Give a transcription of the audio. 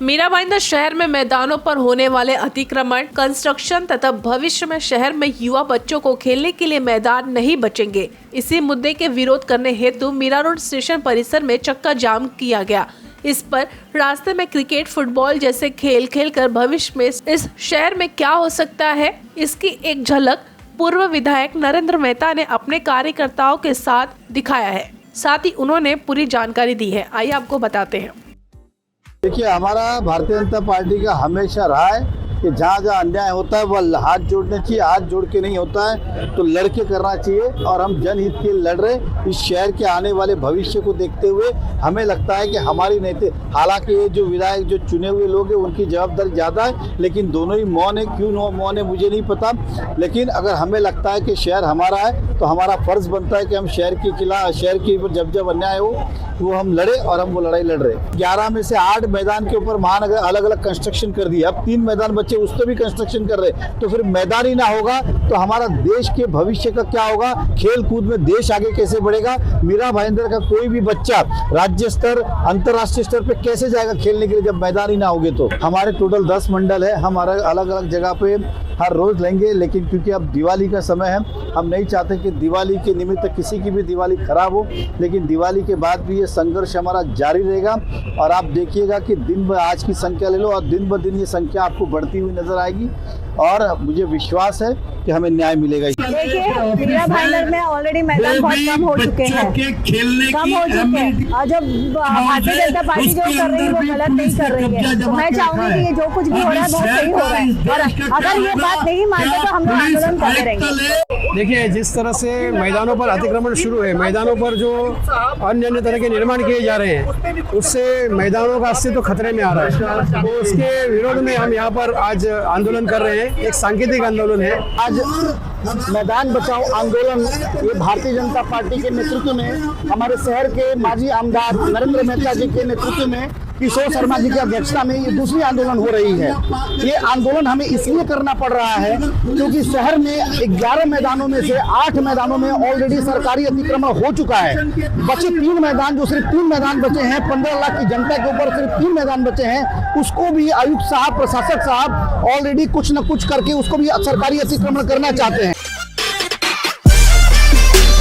मीरा भाईंदर शहर में मैदानों पर होने वाले अतिक्रमण, कंस्ट्रक्शन तथा भविष्य में शहर में युवा बच्चों को खेलने के लिए मैदान नहीं बचेंगे। इसी मुद्दे के विरोध करने हेतु मीरा रोड स्टेशन परिसर में चक्का जाम किया गया। इस पर रास्ते में क्रिकेट, फुटबॉल जैसे खेल खेलकर भविष्य में इस शहर में क्या हो सकता है, इसकी एक झलक पूर्व विधायक नरेंद्र मेहता ने अपने कार्यकर्ताओं के साथ दिखाया है। साथ ही उन्होंने पूरी जानकारी दी है। आइए आपको बताते हैं। देखिए, हमारा भारतीय जनता पार्टी का हमेशा रहा है कि जहाँ जहाँ अन्याय होता है वह हाथ जोड़ने चाहिए, हाथ जोड़ के नहीं होता है तो लड़के करना चाहिए। और हम जनहित के लड़ रहे, इस शहर के आने वाले भविष्य को देखते हुए हमें लगता है कि हमारी हालांकि ये जो विधायक जो चुने हुए लोग हैं उनकी जवाबदारी ज़्यादा है, लेकिन दोनों ही मौन है। क्यों मौन है मुझे नहीं पता, लेकिन अगर हमें लगता है कि शहर हमारा है तो हमारा फर्ज बनता है कि हम शहर के खिलाफ, शहर के ऊपर जब अन्याय हो वो हम लड़े, और हम वो लड़ाई लड़ रहे। 11 में से 8 मैदान के ऊपर महानगर अलग अलग कंस्ट्रक्शन कर दिया, अब 3 मैदान बच्चे उस पर भी कंस्ट्रक्शन कर रहे, तो फिर मैदान ही ना होगा तो हमारा देश के भविष्य का क्या होगा? खेल कूद में देश आगे कैसे बढ़ेगा? मीरा भाईंदर का कोई भी बच्चा राज्य स्तर, अंतर्राष्ट्रीय स्तर पे कैसे जाएगा खेलने के लिए जब मैदान ही ना होगे? तो हमारे टोटल 10 मंडल है, हम अलग अलग जगह पे हर रोज लेंगे, लेकिन क्योंकि अब दिवाली का समय है, हम नहीं चाहते कि दिवाली के निमित्त किसी की भी दिवाली खराब हो, लेकिन दिवाली के बाद भी ये संघर्ष हमारा जारी रहेगा। और आप देखिएगा कि दिन ब आज की संख्या ले लो और दिन ब दिन ये संख्या आपको बढ़ती हुई नजर आएगी, और मुझे विश्वास है कि हमें न्याय मिलेगा। देखिए, मीरा भाईंदर में ऑलरेडी मैदान बहुत कम हो चुके हैं, और जब भारतीय जनता पार्टी जो कर रही है वो गलत नहीं कर रही है, तो मैं चाहूंगी कि ये जो कुछ भी हो रहा है बहुत सही हो रहा है, और अगर ये बात नहीं मानते तो हम लोग आंदोलन करते रहेंगे। देखिए, जिस तरह से मैदानों पर अतिक्रमण शुरू है, मैदानों पर जो अन्य तरह के निर्माण किए जा रहे हैं, उससे मैदानों का अस्तित्व खतरे में आ रहा है। तो उसके विरोध में हम यहाँ पर आज आंदोलन कर रहे हैं। एक सांकेतिक आंदोलन है। आज मैदान बचाओ आंदोलन ये भारतीय जनता पार्टी के नेतृत्व में, हमारे शहर के माजी आमदार नरेंद्र मेहता जी के नेतृत्व में, किशोर शर्मा जी की अध्यक्षता में ये दूसरी आंदोलन हो रही है। ये आंदोलन हमें इसलिए करना पड़ रहा है क्योंकि शहर में 11 मैदानों में से 8 मैदानों में ऑलरेडी सरकारी अतिक्रमण हो चुका है। बचे 3 मैदान, जो सिर्फ 3 मैदान बचे हैं, 15 लाख की जनता के ऊपर सिर्फ 3 मैदान बचे हैं, उसको भी आयुक्त साहब, प्रशासक साहब ऑलरेडी कुछ न कुछ करके उसको भी सरकारी अतिक्रमण करना चाहते हैं।